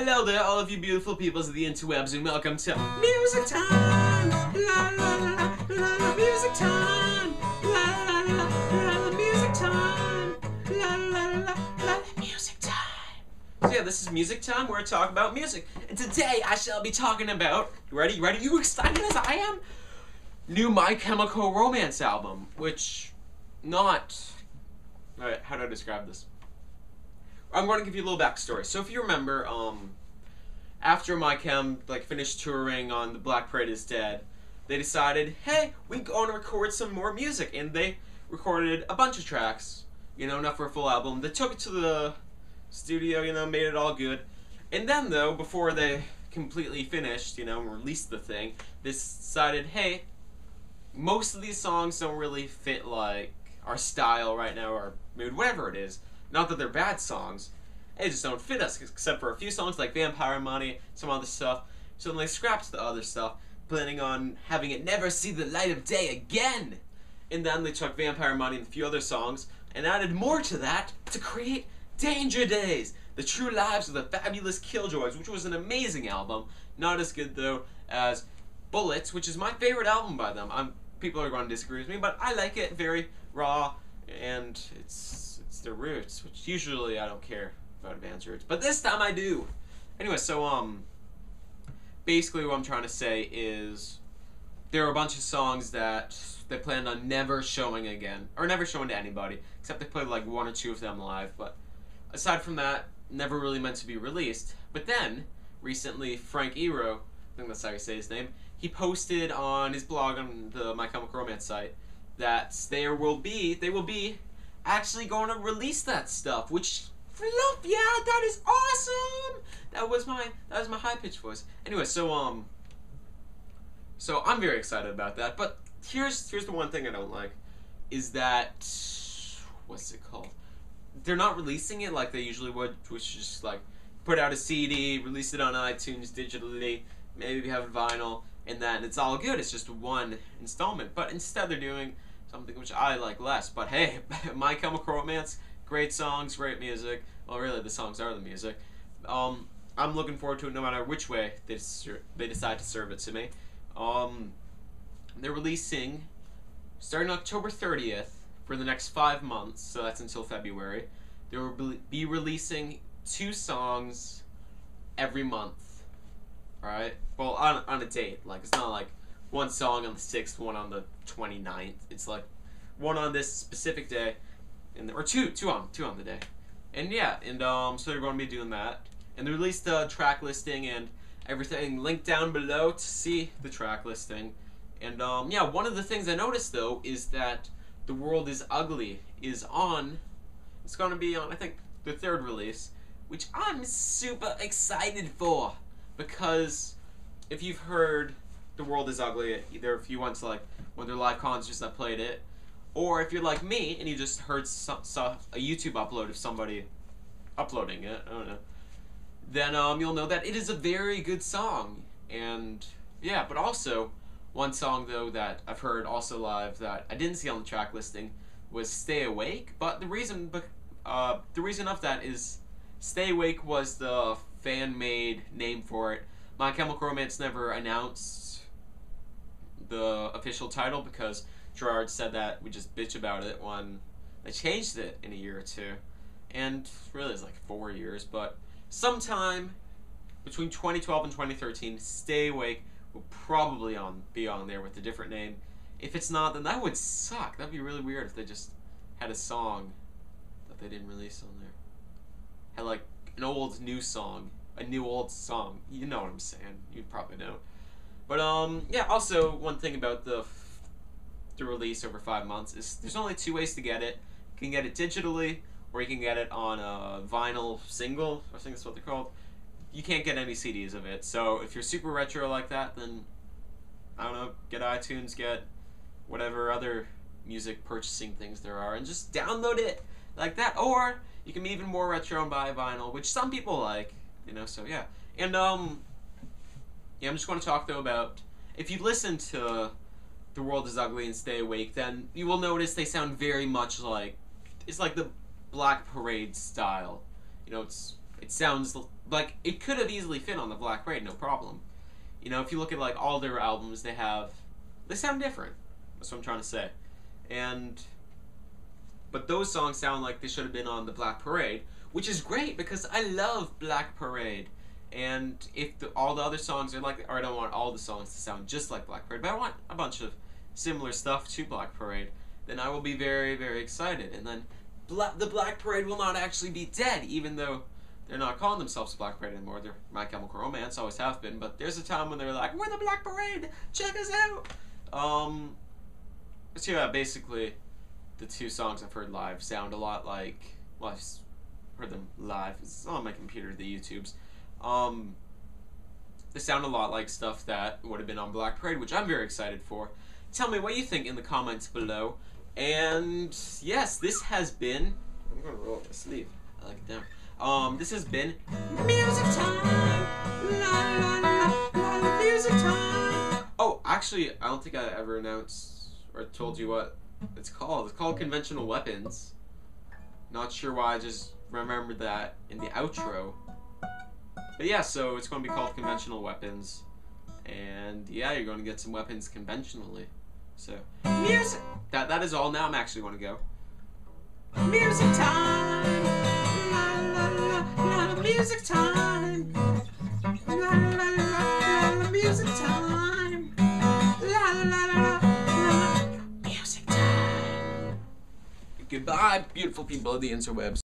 Hello there, all of you beautiful peoples of the interwebs, and welcome to Music Time! La la la la la, Music Time! La la la la la, Music Time! La la la la, Music Time! So yeah, this is Music Time, where I talk about music. And today I shall be talking about, you ready? You excited as I am? New My Chemical Romance album, which, alright, how do I describe this? I'm going to give you a little backstory. So if you remember, after My Chem finished touring on The Black Parade Is Dead, they decided, hey, we're going to record some more music, and they recorded a bunch of tracks, enough for a full album. They took it to the studio, made it all good, and then though, before they completely finished, and released the thing, they decided, hey, most of these songs don't really fit our style right now, our mood, whatever it is. Not that they're bad songs, they just don't fit us, except for a few songs like Vampire Money, some other stuff. So then they scrapped the other stuff, planning on having it never see the light of day again. And then they took Vampire Money and a few other songs, and added more to that to create Danger Days, The True Lives of the Fabulous Killjoys, which was an amazing album. Not as good, though, as Bullets, which is my favorite album by them. People are going to disagree with me, but I like it. Very raw, and it's their roots, which usually I don't care about Advanced Roots, but this time I do. Anyway, so basically what I'm trying to say is there are a bunch of songs that they planned on never showing again, or never showing to anybody, except they played like one or two of them live, but aside from that, never really meant to be released. But then, recently, Frank Iero, I think that's how you say his name, he posted on his blog on the My Chemical Romance site that they will be actually going to release that stuff, which, yeah, that is awesome! That was my high-pitched voice. Anyway, so I'm very excited about that, but here's the one thing I don't like, is that, what's it called? They're not releasing it like they usually would, which is just put out a CD, release it on iTunes digitally, maybe have it vinyl, and then it's all good, it's just one installment. But instead they're doing something which I like less, but hey, My Chemical Romance, great songs, great music. Well, really, the songs are the music. I'm looking forward to it no matter which way they decide to serve it to me. They're releasing, starting October 30th, for the next 5 months, so that's until February, they will be releasing 2 songs every month, alright? Well, on a date, it's not one song on the 6th, one on the 29th. It's one on this specific day, or two on the day. And yeah, so they're going to be doing that. And they released the track listing and everything linked down below to see the track listing. And yeah, one of the things I noticed though is that The World Is Ugly is on. It's going to be on, I think, the 3rd release, which I'm super excited for, because if you've heard The World Is Ugly, either if you went to one of their live concerts that played it, or if you're like me and you just heard a YouTube upload of somebody uploading it, I don't know, then you'll know that it is a very good song. And yeah, but also one song though that I've heard also live that I didn't see on the track listing was Stay Awake. But the reason of that is Stay Awake was the fan-made name for it. My Chemical Romance never announced the official title because Gerard said that we just bitch about it when they changed it in a year or two. And really it's 4 years, but sometime between 2012 and 2013, Stay Awake will probably be on there with a different name. If it's not, then that would suck. That'd be really weird if they just had a song that they didn't release on there. Had an old new song, a new old song. You know what I'm saying? You probably know. But yeah. Also, one thing about the release over 5 months is there's only 2 ways to get it. You can get it digitally, or you can get it on a vinyl single. I think that's what they're called. You can't get any CDs of it. So if you're super retro like that, then I don't know, get iTunes, get whatever other music purchasing things there are, and just download it like that. Or you can be even more retro and buy vinyl, which some people like, so yeah. And yeah, I'm just going to talk though about, if you listen to The World Is Ugly and Stay Awake, then you will notice they sound very much it's the Black Parade style. It sounds like, it could have easily fit on the Black Parade, no problem. You know, if you look at, like, all their albums, they sound different. That's what I'm trying to say. But those songs sound like they should have been on the Black Parade, which is great because I love Black Parade. And if all the other songs are like, or I don't want all the songs to sound just like Black Parade, but I want a bunch of similar stuff to Black Parade, then I will be very, very excited. And then the Black Parade will not actually be dead, even though they're not calling themselves Black Parade anymore. They're My Chemical Romance, always have been. But there's a time when they're like, we're the Black Parade, check us out. So yeah, basically, the two songs I've heard live sound a lot like, well, I've heard them live. It's on my computer, the YouTubes. They sound a lot like stuff that would have been on Black Parade, which I'm very excited for. Tell me what you think in the comments below. And yes, this has been, I'm gonna roll up my sleeve. I like it down. This has been music time. La la la la, music time. Oh, actually, I don't think I ever announced or told you what it's called. It's called Conventional Weapons. Not sure why I just remembered that in the outro. But yeah, so it's going to be called Conventional Weapons. And yeah, you're going to get some weapons conventionally. So, music! That is all. Now I'm actually going to go. Music time! La la la la, music time! La la la la la, music time! La la la la la, music time! Goodbye, beautiful people of the interwebs.